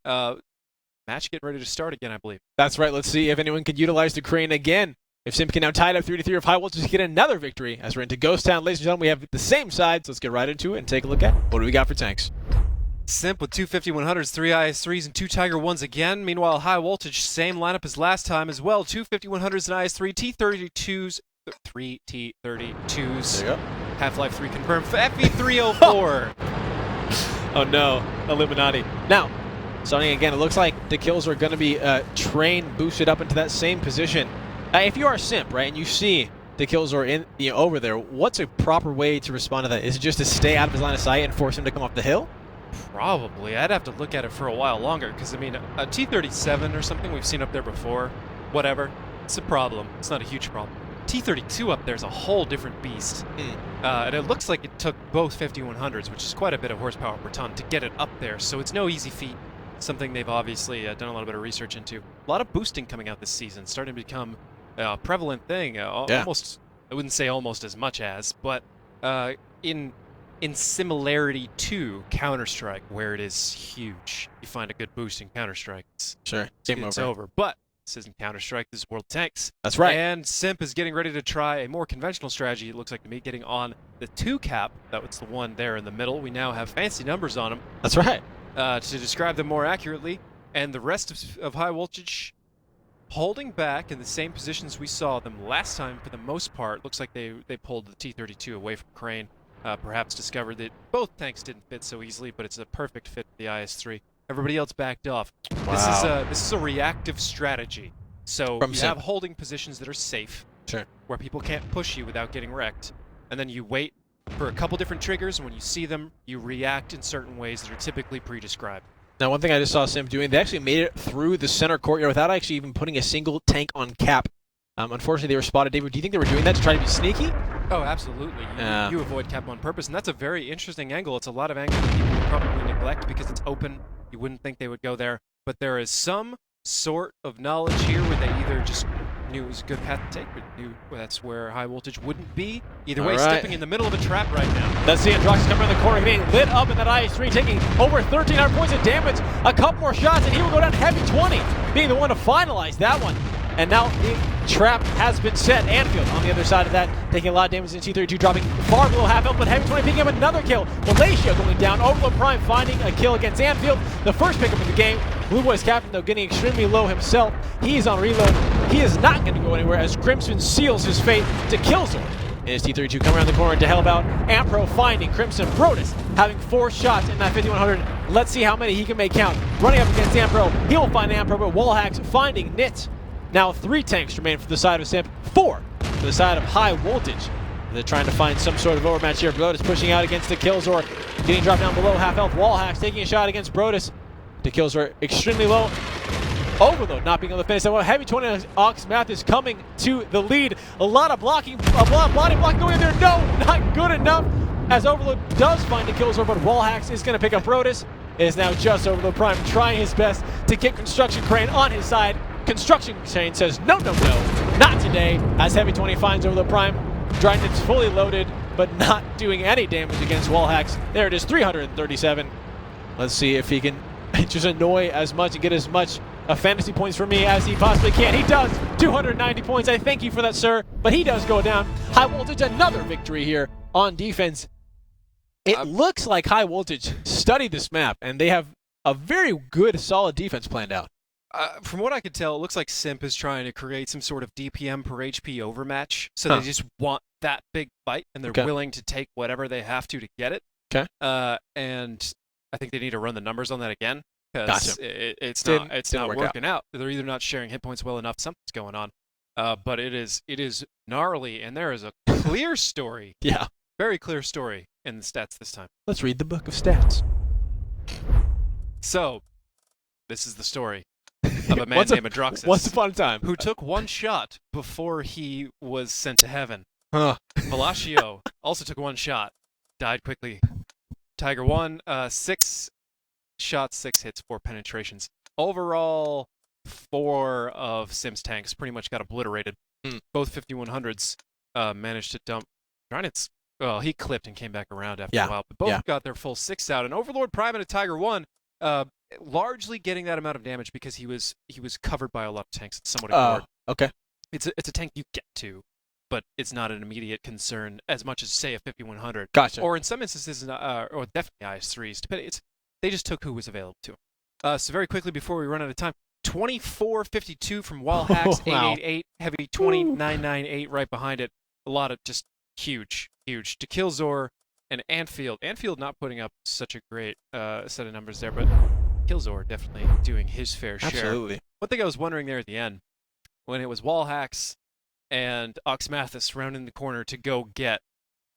Match getting ready to start again, I believe. That's right. Let's see if anyone could utilize the crane again. If Simp can now tie it up 3-3, if High Woltage get another victory, as we're into Ghost Town, ladies and gentlemen, we have the same sides. Let's get right into it and take a look at what do we got for tanks. Simp with 2 5100s, 3 IS-3s, and 2 Tiger 1s again. Meanwhile, High Voltage, same lineup as last time as well. 2 5100s, an IS-3, T-32s, 3 T-32s. There you go. Half-Life 3 confirmed. FE304. Oh no, Illuminati. Now, starting again, it looks like the kills are going to be train boosted up into that same position. If you are a Simp, right, and you see the kills are in over there, what's a proper way to respond to that? Is it just to stay out of his line of sight and force him to come off the hill? Probably. I'd have to look at it for a while longer, because, I mean, a T-37 or something we've seen up there before, whatever, it's a problem. It's not a huge problem. T-32 up there is a whole different beast. And it looks like it took both 5100s, which is quite a bit of horsepower per ton, to get it up there, so it's no easy feat. Something they've obviously done a lot of research into. A lot of boosting coming out this season, starting to become a prevalent thing. Almost, I wouldn't say almost as much as, but in similarity to Counter-Strike, where it is huge. You find a good boost in Counter-Strike, it's over. But this isn't Counter-Strike, this is World Tanks. That's right. And Simp is getting ready to try a more conventional strategy, it looks like to me, getting on the 2 cap. That was the one there in the middle. We now have fancy numbers on them. That's right. To describe them more accurately, and the rest of High Voltage holding back in the same positions we saw them last time for the most part. Looks like they pulled the T-32 away from Crane, perhaps discovered that both tanks didn't fit so easily, but it's a perfect fit for the IS-3. Everybody else backed off. Wow. This is a reactive strategy. So From you Simp. have holding positions that are safe, Sure. where people can't push you without getting wrecked, and then you wait for a couple different triggers, and when you see them, you react in certain ways that are typically pre-described. Now, one thing I just saw Simp doing, they actually made it through the center courtyard without actually even putting a single tank on cap. Unfortunately, they were spotted. David, do you think they were doing that to try to be sneaky? Oh, absolutely. You avoid cap on purpose, and that's a very interesting angle. It's a lot of angle that people would probably neglect because it's open. You wouldn't think they would go there. But there is some sort of knowledge here where they either just knew it was a good path to take, but knew that's where High Voltage wouldn't be. Either way, stepping in the middle of a trap right now. Let's see Androx coming around the corner, getting lit up in that IS-3, taking over 1,300 points of damage. A couple more shots, and he will go down heavy 20, being the one to finalize that one. And now the trap has been set. Anfield on the other side of that, taking a lot of damage in T-32, dropping far below half health, but heavy 20 picking up another kill. Malaysia going down. Overload Prime finding a kill against Anfield. The first pickup of the game. Blue Boys captain, though, getting extremely low himself. He's on reload. He is not going to go anywhere as Crimson seals his fate to Killzone. And his T-32 coming around the corner to help out. Ampro finding Crimson. Brodus having 4 shots in that 5100. Let's see how many he can make count. Running up against Ampro. He will find Ampro, but Wallhacks finding Nit. Now 3 tanks remain for the side of Simp, 4 for the side of High Voltage. They're trying to find some sort of overmatch here. Brodus pushing out against the Killzor, getting dropped down below half health. Wallhacks taking a shot against Brodus. The Killzor extremely low. Overload not being able to finish that one. Heavy 20 on Ox Math is coming to the lead. A lot of blocking, a lot of body blocking going in there. No, not good enough. As Overload does find the Killzor, but Wallhacks is going to pick up Brodus. It is now just Overload Prime trying his best to get Construction Crane on his side. Construction Chain says, no, not today, as Heavy 20 finds over the Prime. Dryden's fully loaded, but not doing any damage against Wallhacks. There it is, 337. Let's see if he can just annoy as much and get as much fantasy points for me as he possibly can. He does, 290 points. I thank you for that, sir, but he does go down. High Voltage, another victory here on defense. It looks like High Voltage studied this map, and they have a very good, solid defense planned out. From what I could tell, it looks like Simp is trying to create some sort of DPM per HP overmatch. So they just want that big fight, and they're willing to take whatever they have to get it. Okay. And I think they need to run the numbers on that again because it's not working out. They're either not sharing hit points well enough, something's going on. But it is gnarly, and there is a clear story. Yeah. Very clear story in the stats this time. Let's read the book of stats. So, this is the story of a man named Adroxus. Once upon a time. Who took 1 shot before he was sent to heaven. Huh. Velatio also took 1 shot. Died quickly. Tiger 1, 6 shots, 6 hits, 4 penetrations. overall, 4 of Sim's tanks pretty much got obliterated. Both 5100s managed to dump Drynitz. Well, he clipped and came back around after a while, but both got their full 6 out. And Overlord Prime and a Tiger 1, largely getting that amount of damage because he was covered by a lot of tanks and somewhat ignored. Okay. It's a tank you get to, but it's not an immediate concern as much as, say, a 5100. Gotcha. Or in some instances, or definitely IS-3s. They just took who was available to them. So very quickly before we run out of time, 2452 from Wallhacks, 888, Heavy 2998 right behind it. A lot of just huge. To Killzor and Anfield. Anfield not putting up such a great set of numbers there, but Killzor definitely doing his fair share. Absolutely. One thing I was wondering there at the end, when it was Wallhacks and Oxmathis rounding the corner to go get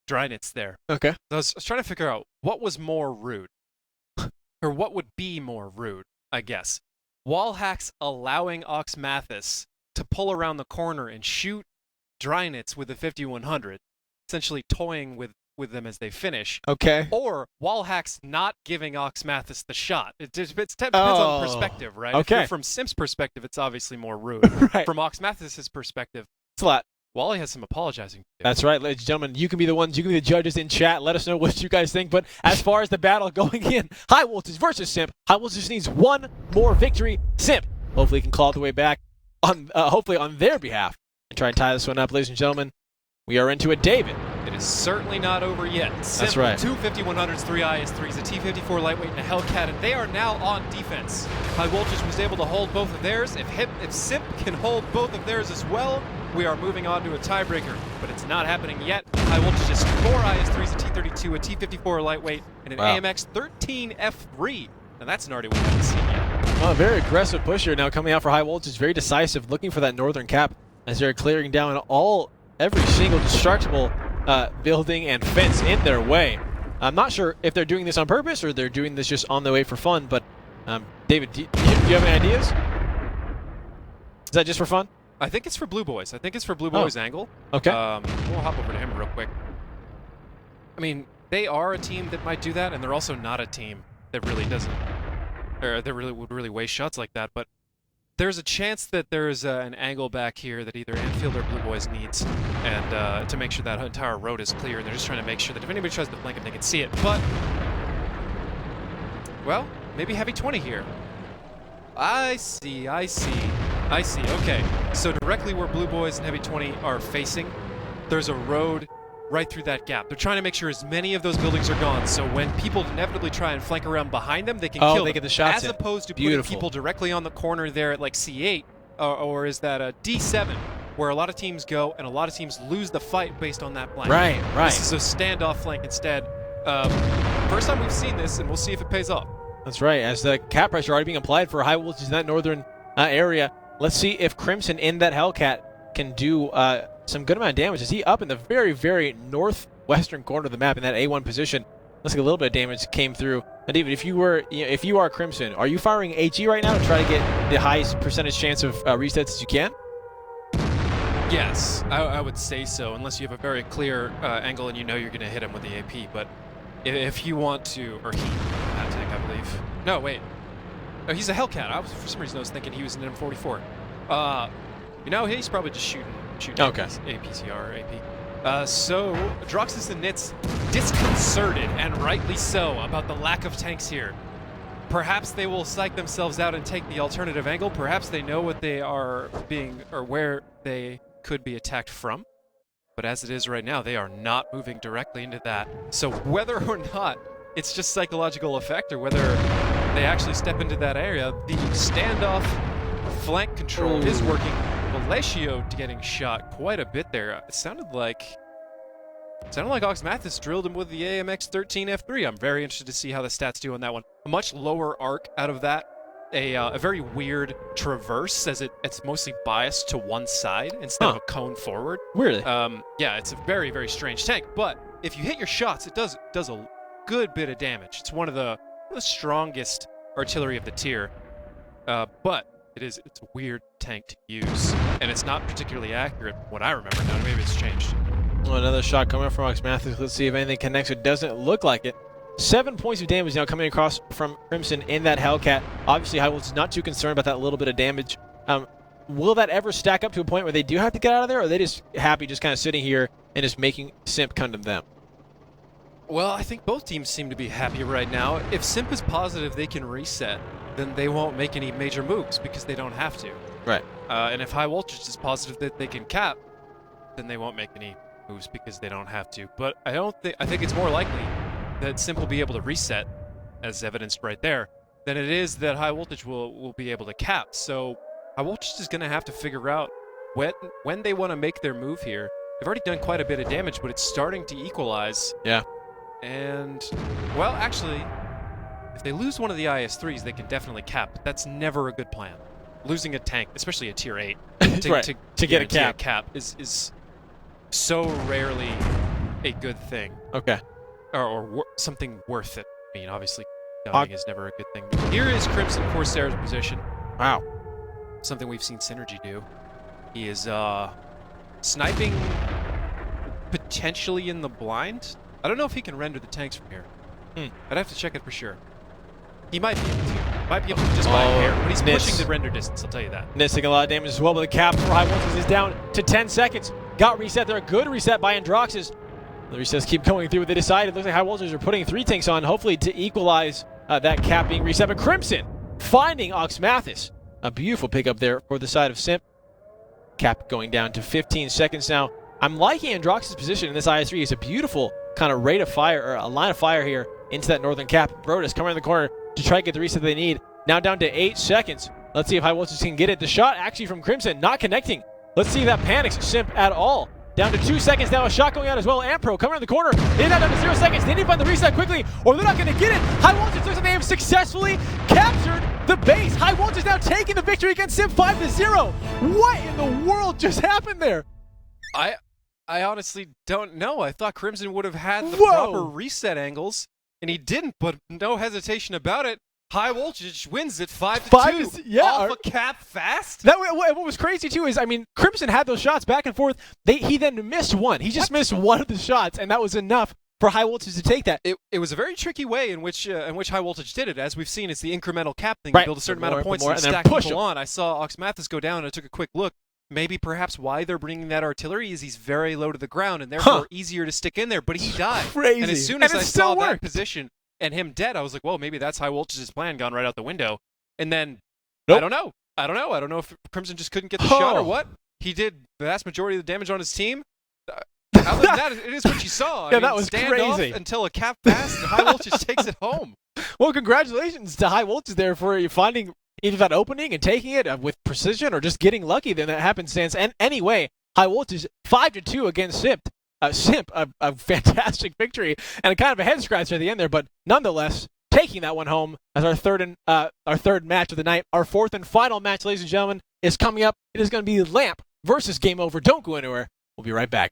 Drynitz there. Okay. I was trying to figure out what was more rude, or what would be more rude, I guess. Wallhacks allowing Oxmathis to pull around the corner and shoot Drynitz with a 5100, essentially toying with them as they finish. Okay. Or Wallhacks not giving Oxmathis the shot. It depends on perspective, right? Okay. From Sim's perspective, it's obviously more rude. Right. From Oxmathis' perspective, It's a lot. Wally has some apologizing to do. That's right, ladies and gentlemen. You can be the judges in chat. Let us know what you guys think. But as far as the battle going in, High Voltage versus Simp, High Voltage just needs one more victory. Simp hopefully can claw the way back hopefully on their behalf and try and tie this one up, ladies and gentlemen. We are into it, David. It is certainly not over yet. That's right. 2 5100s, 3 IS-3s, a T-54 lightweight, and a Hellcat, and they are now on defense. High Voltage was able to hold both of theirs. If Simp can hold both of theirs as well, we are moving on to a tiebreaker, but it's not happening yet. High Voltage has 4 IS-3s, a T-32, a T-54 lightweight, and an AMX 13F3. Now that's an already we haven't seen yet. Well, a very aggressive pusher now coming out for High Voltage, very decisive, looking for that northern cap as they're clearing down every single destructible building and fence in their way. I'm not sure if they're doing this on purpose or they're doing this just on the way for fun, but David, do you have any ideas? Is that just for fun? I think it's for Blue Boys. I think it's for Blue Boys' angle. Okay. We'll hop over to him real quick. I mean, they are a team that might do that, and they're also not a team that really doesn't, or that really would really waste shots like that, but there's a chance that there's an angle back here that either Anfield or Blue Boys needs, and to make sure that entire road is clear. And they're just trying to make sure that if anybody tries to flank them, they can see it. But, well, maybe Heavy 20 here. I see. Okay, so directly where Blue Boys and Heavy 20 are facing, there's a road right through that gap. They're trying to make sure as many of those buildings are gone, so when people inevitably try and flank around behind them, they can kill them. They get the shots as in. opposed to putting people directly on the corner there at like C8, or is that a D7, where a lot of teams go and a lot of teams lose the fight based on that flank. Right. This is a standoff flank instead. First time we've seen this, and we'll see if it pays off. That's right. As the cap pressure already being applied for High Voltage in that northern area, let's see if Crimson in that Hellcat can do some good amount of damage. Is he up in the very, very northwestern corner of the map in that A1 position? Looks like a little bit of damage came through. Now, David, if you are Crimson, are you firing HE right now to try to get the highest percentage chance of resets as you can? Yes, I would say so, unless you have a very clear angle and you know you're going to hit him with the AP. But if you want to, or he, that tank, I believe. No, wait. Oh, he's a Hellcat. For some reason I was thinking he was an M44. He's probably just shooting Okay. APCR or AP. So, Droxus and Nitz disconcerted, and rightly so, about the lack of tanks here. Perhaps they will psych themselves out and take the alternative angle. Perhaps they know what they are being, or where they could be attacked from. But as it is right now, they are not moving directly into that. So whether or not it's just psychological effect, or whether they actually step into that area, the standoff flank control is working. Valesio getting shot quite a bit there. It sounded like Oxmathis drilled him with the AMX 13F3. I'm very interested to see how the stats do on that one. A much lower arc out of that. A very weird traverse, as it's mostly biased to one side instead of a cone forward. Weirdly. Yeah, it's a very, very strange tank. But if you hit your shots, it does a good bit of damage. It's one of the strongest artillery of the tier. But it's a weird tank to use, and it's not particularly accurate from what I remember now. Maybe it's changed. Well, another shot coming from Oxmathis. Let's see if anything connects. It doesn't look like it. 7 points of damage now coming across from Crimson in that Hellcat. Obviously, High Voltage is not too concerned about that little bit of damage. Will that ever stack up to a point where they do have to get out of there, or are they just happy just kind of sitting here and just making Simp come to them? Well, I think both teams seem to be happy right now. If Simp is positive they can reset, then they won't make any major moves because they don't have to. Right. And if High Voltage is positive that they can cap, then they won't make any moves because they don't have to. But I think it's more likely that Simp will be able to reset, as evidenced right there, than it is that High Voltage will be able to cap. So High Voltage is going to have to figure out when they want to make their move here. They've already done quite a bit of damage, but it's starting to equalize. Yeah. And, well, actually, if they lose one of the IS-3s, they can definitely cap. But that's never a good plan. Losing a tank, especially a tier 8, to get a cap is so rarely a good thing. Okay. Or something worth it. I mean, obviously, dying is never a good thing. Here is Crimson Corsair's position. Wow. Something we've seen Synergy do. He is sniping potentially in the blind. I don't know if he can render the tanks from here. I'd have to check it for sure. He might be able to. Might be able to just by a hair, but he's pushing the render distance, I'll tell you that. Missing a lot of damage as well, but the cap for High Voltage is down to 10 seconds. Got reset there. Good reset by Androxus. The resets keep going through. They decided. Looks like High Voltage are putting 3 tanks on, hopefully to equalize that cap being reset. But Crimson finding Ox Mathis. A beautiful pickup there for the side of Simp. Cap going down to 15 seconds now. I'm liking Androxus' position in this IS-3. It's a beautiful kind of rate of fire, or a line of fire here into that northern cap. Brodus coming around the corner to try to get the reset they need. Now down to 8 seconds. Let's see if High Voltage can get it. The shot actually from Crimson, not connecting. Let's see if that panics Simp at all. Down to 2 seconds now. A shot going out as well. Ampro coming around the corner. They now down to 0 seconds. They need to find the reset quickly, or they're not going to get it. High Voltage looks like they have successfully captured the base. High Voltage now taking the victory against Simp 5-0. What in the world just happened there? I honestly don't know. I thought Crimson would have had the proper reset angles, and he didn't, but no hesitation about it. High Voltage wins it 5-2. Yeah, off a cap fast. What was crazy too is, I mean, Crimson had those shots back and forth. He then missed one. He just missed one of the shots, and that was enough for High Voltage to take that. It was a very tricky way in which High Voltage did it. As we've seen, it's the incremental cap thing. You build a certain amount of points and stack people on. I saw Ox Mathis go down, and I took a quick look. Maybe perhaps why they're bringing that artillery is he's very low to the ground and therefore easier to stick in there, but he died. Crazy. And as soon as I saw that position and him dead, I was like, well, maybe that's High Voltage's plan gone right out the window. And then, I don't know. I don't know if Crimson just couldn't get the shot or what. He did the vast majority of the damage on his team. Other than that, it is what you saw. That was stand crazy. Off until a cap fast, and High Voltage takes it home. Well, congratulations to High Voltage there for finding either that opening and taking it with precision, or just getting lucky. Then that happenstance. And anyway, High Voltage 5-2 against Simp. Simp, a fantastic victory and a kind of a head scratcher at the end there, but nonetheless taking that one home as our third match of the night. Our fourth and final match, ladies and gentlemen, is coming up. It is going to be Lamp versus Game Over. Don't go anywhere. We'll be right back.